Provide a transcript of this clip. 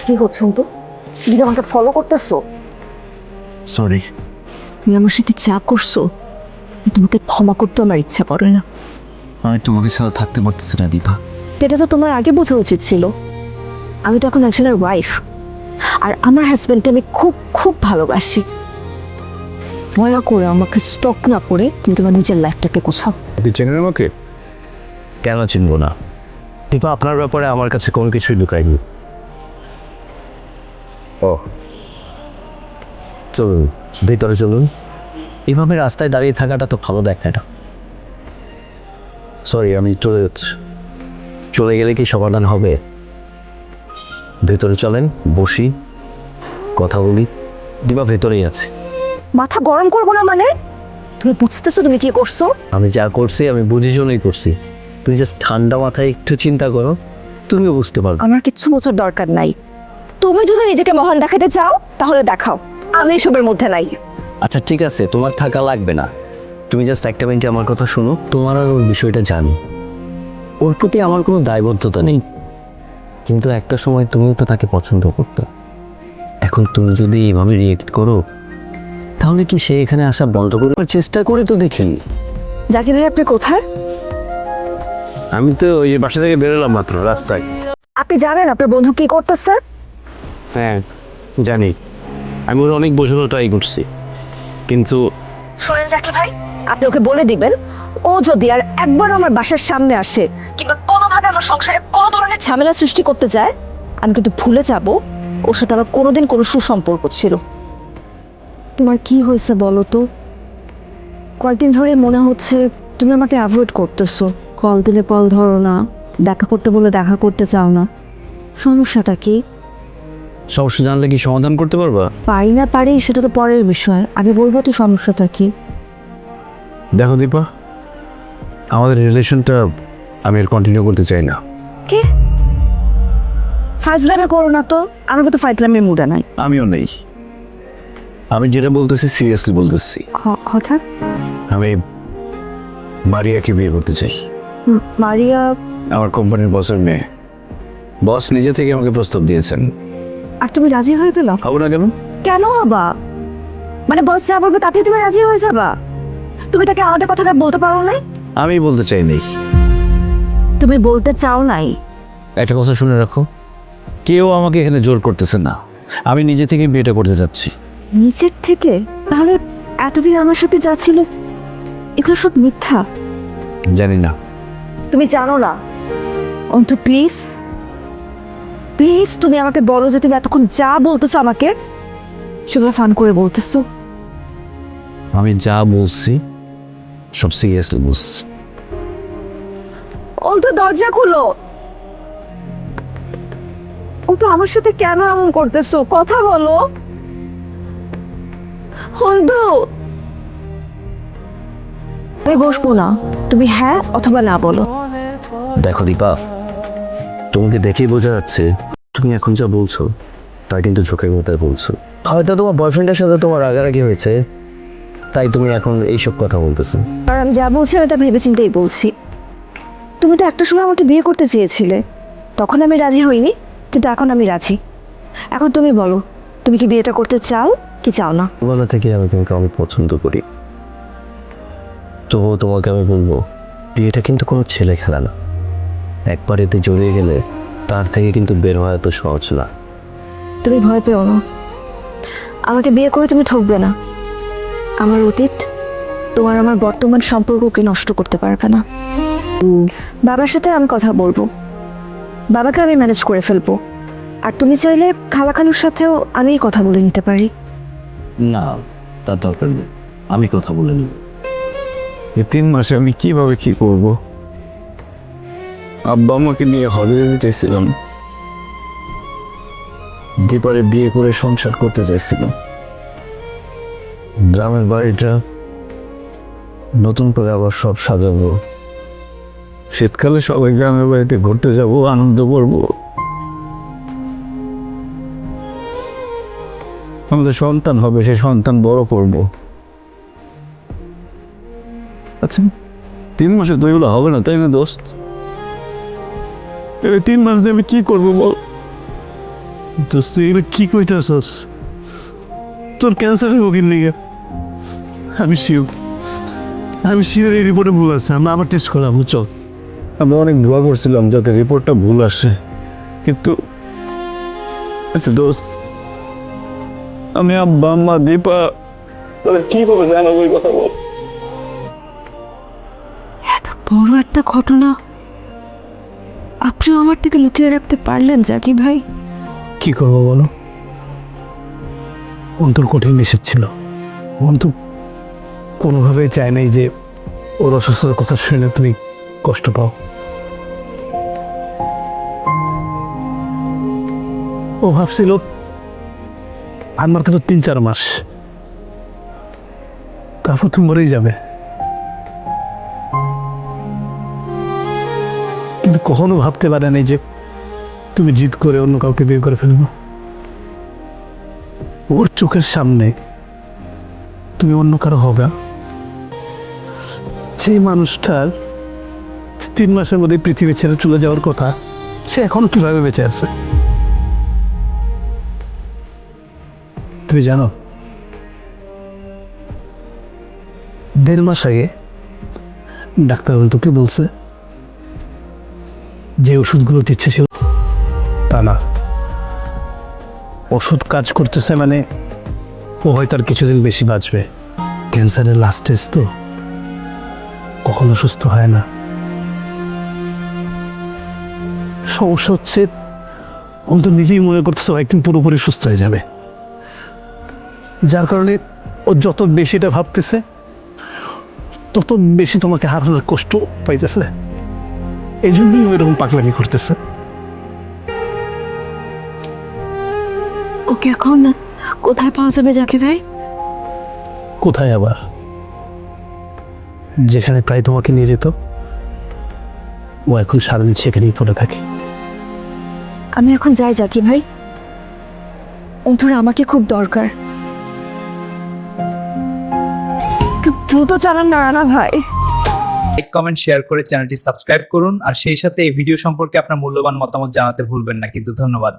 কি হচ্ছে তো? তুমি আমাকে ফলো করতেছো? সরি। তুমি আমার সাথে যা করছো তোমাকে ক্ষমা করতে আমার ইচ্ছা করে না। আমি তোমাকে ছাড়া থাকতে পারতেছি না দীপা। এটা তো তোমার আগে বোঝা উচিত ছিল। আমি তো এখন একজনের ওয়াইফ, আর আমার হাজব্যান্ডকে আমি খুব খুব ভালোবাসি। দয়া করে আমাকে স্টক না করে কিন্তু আমার নিজের লাইফটাকে গোছাও। আপনি চেনেন আমাকে? কেন চিনবো না? দীপা, আপনার ব্যাপারে আমার কাছে কোনো কিছুই লুকায়নি। ও চলুন ভিতরে চলুন। এভাবে রাস্তায় দাঁড়িয়ে থাকাটা তো ভালো দেখায় না। সরি, আমি চলে যাচ্ছি। চলে গেলে কি সমাধান হবে? ভেতরে চলেন, বসি, কথা বলি। দীপা ভেতরেই আছে। মাথা গরম করবো না মানে? তুমি বুঝতেছো তুমি কি করছো? আমি যা করছি আমি বুঝে শুনেই করছি। তুমি জাস্ট ঠান্ডা মাথায় একটু চিন্তা করো, তুমিও বুঝতে পারবে। আমার কিচ্ছু বোঝার দরকার নাই। তুমি যদি নিজেকে মহান দেখাতে চাও তাহলে দেখাও, আমি এসবের মধ্যে নাই। আচ্ছা ঠিক আছে, তোমার থাকা লাগবে না। তুমি জাস্ট একটা মিনিট আমার কথা শোনো। তোমার আর ওর বিষয়টা জানি, ওর প্রতি আমার কোনো দায়বদ্ধতা নেই, কিন্তু একটা সময় তুমিও তো তাকে পছন্দ করতে। এখন তুমি যদি এভাবে রিয়েক্ট করো তাহলে কি সে এখানে আসা বন্ধ করে? চেষ্টা করে তো দেখি। জাকির ভাই আপনি কোথায়? আমি তো ওই বাসা থেকে বেরোলাম মাত্র, রাস্তায়। আপনি জানেন আপনার বন্ধু কি করতেছে? হ্যাঁ জানি, আমি ওর অনেক বোঝানোর ট্রাই করছি, কিন্তু শোনেন জাকির ভাই, আপনি ওকে বলে দিবেন ও যদি আর একবার আমার বাসার সামনে আসে কিংবা কোনোভাবে আমার সংসারে কোনো ধরনের ঝামেলা সৃষ্টি করতে যায়, আমি কিন্তু ভুলে যাব ওর সাথে আমার কোনোদিন কোনো সুসম্পর্ক ছিল। তোমার কি হয়েছে বলো তো? কয়েকদিন ধরে মনে হচ্ছে তুমি আমাকে অ্যাভয়েড করতেছো। কল দিলে কল ধরো না, দেখা করতে বলে দেখা করতে চাও না। সমস্যাটা কি? সমস্যা জানলে কি সমাধান করতে পারবা? পারি না পারি সেটা তো পরের বিষয়, আগে বলবো তো সমস্যাটা কি। দেখো দীপা, আমাদের রিলেশনটা আমি আর কন্টিনিউ করতে চাই না। কি ফাজলামি করো না তো, আমাকে তো ফাজলামির মুডে নাই। আমিও নেই। আমি যেটা বলতেছি সিরিয়াসলি বলতেছি। হঠাৎ আমি মারিয়াকে বিয়ে করতে চাই। মারিয়া? আমার কোম্পানির বসের মেয়ে। বস নিজে থেকে আমাকে প্রস্তাব দিয়েছেন। আর তুমি রাজি হয়ে গেল? হবো না কেন? কেন হবা? মানে বস যা বলবে তাতেই তুমি রাজি হয়ে যাবা? তুমি তাকে আমাদের কথাটা বলতে পারো নাই? আমি বলতে চাই নাই। তুমি বলতে চাও নাই? একটা কথা শুনে রাখো, কেউ আমাকে এখানে জোর করতেছে না, আমি নিজে থেকে বিয়েটা করতে যাচ্ছি। নিচের থেকে? তাহলে এতদিন আমার সাথে যা ছিল এগুলো সব মিথ্যা? জানি না। তুমি জানো না? অন্ত প্লিজ প্লিজ তুমি আমাকে বলো যে তুমি এতক্ষণ যা বলতেছো আমাকে সেগুলো ফান করে বলতেছো। আমি যা বলছি সব সিরিয়াসলি বলছি। অন্ত দরজা খুলো। অন্ত আমার সাথে কেন এমন করতেছো? কথা বলো অন্ত। আমি বসবো না, তুমি হ্যাঁ অথবা না বলো। দেখো দীপা, তোমাকে দেখেই বোঝা যাচ্ছে তুমি এখন যা বলছো তা কিন্তু চোখের মধ্যে বলছো। হয়তো তোমার বয়ফ্রেন্ডের সাথে তোমার রাগারাগি হয়েছে, তাই তুমি এখন এইসব কথা বলতেছো। আর আমি যা বলছি আমি তা ভেবেচিন্তেই বলছি। তুমি তো একটা সময় আমাকে বিয়ে করতে চেয়েছিলে, তখন আমি রাজি হইনি, কিন্তু এখন আমি রাজি। এখন তুমি বলো, তুমি কি বিয়েটা করতে চাও কি চাও না? ছোটবেলা থেকে আমি তোমাকে অনেক পছন্দ করি, তো তোমাকে আমি বলবো বিয়েটা কিন্তু কোনো ছেলে খেলা না। একবার এতে জড়িয়ে গেলে তার থেকে কিন্তু বের হওয়া এত সহজ না। তুমি ভয় পেও না, আমাকে বিয়ে করে তুমি ঠকবে না। আমার অতীত তোমার আমার বর্তমান সম্পর্ককে নষ্ট করতে পারবে না। বাবার সাথে আমি কথা বলবো, বাবাকে আমি ম্যানেজ করে ফেলবো। আর তুমি চাইলে খালা খালুর সাথেও আমি কথা বলে নিতে পারি। না, তার দরকার নেই, আমি কথা বলে নিব। এই 3 মাসে আমি কিভাবে কি করব? আব্বা আমাকে নিয়ে হজে যেতে চাইছিলাম, দীপারে বিয়ে করে সংসার করতে চাইছিলাম। গ্রামের বাড়িটা নতুন করে আবার সব সাজাবো, শীতকালে সবাই গ্রামের বাড়িতে ঘুরতে যাব, আনন্দ করব। আমাদের সন্তান হবে, সেই সন্তান বড় করব। আচ্ছা 3 মাসে তো এগুলো হবে না, তাই না দোস্ত? এই 3 মাস দিয়ে আমি কি করবো বল? দোস্ত এগুলো কি কইতেছস? তোর ক্যান্সারের রোগীর নিয়ে আমি শিওর এই রিপোর্টে ভুল আছে। আমরা আবার টেস্ট করাবো, চল। আমরা অনেক দোয়া করছিলাম যাতে রিপোর্টটা ভুল আসে, কিন্তু আচ্ছা দোস্ত, আমি আব্বা আম্মা দীপা তাদের কিভাবে জানাবো এই কথা বল? এত বড় একটা ঘটনা আপনিও আমার থেকে লুকিয়ে রাখতে পারলেন জাকি ভাই? কি করবো বলো, অন্তর কঠিন নিষেধ ছিল। অন্তু কোনোভাবেই চায় নাই যে ওর অসুস্থতার কথা শুনে তুমি কষ্ট পাও। ও ভাবছিল আমার তো 3-4 মাস, তারপর তুমি মরেই যাবে। কিন্তু কখনো ভাবতে পারে নাই যে তুমি জিদ করে অন্য কাউকে বিয়ে করে ফেলবো। ওর চোখের সামনে তুমি অন্য কারো হবে, সেই মানুষটার 3 মাসের মধ্যে পৃথিবী ছেড়ে চলে যাওয়ার কথা, সে এখন কিভাবে বেঁচে আছে? তুমি জানো 1.5 মাস আগে ডাক্তার তোকে বলছে যে ওষুধগুলো দিচ্ছে সে তা না, ওষুধ কাজ করতেছে মানে ও হয়তো আর কিছুদিন বেশি বাঁচবে। ক্যান্সারের লাস্ট স্টেজ তো, কখনো সুস্থ হয় না। সমস্যা হচ্ছে ও তো নিজেই মনে করতেছে ও একদিন পুরোপুরি সুস্থ হয়ে যাবে, যার কারণে ও যত বেশিটা ভাবতেছে তত বেশি তোমাকে হারানোর কষ্ট পাইতেছে। এই জন্যই ও এরকম পাগলামি করতেছে। ওকে এখন কোথায় পাওয়া যাবে জাকি ভাই? কোথায় আবার? যেখানে প্রায় তোমাকে নিয়ে যেত, ও এখন সারাদিন সেখানেই পড়ে থাকে। আমি এখন যাই জাকি ভাই, অন্তর আমাকে খুব দরকার। একটু দ্রুত চালান না রানা ভাই। লাইক কমেন্ট শেয়ার করে চ্যানেলটি সাবস্ক্রাইব করুন আর সেই সাথে এই ভিডিও সম্পর্কে আপনার মূল্যবান মতামত জানাতে ভুলবেন না। কিন্তু ধন্যবাদ।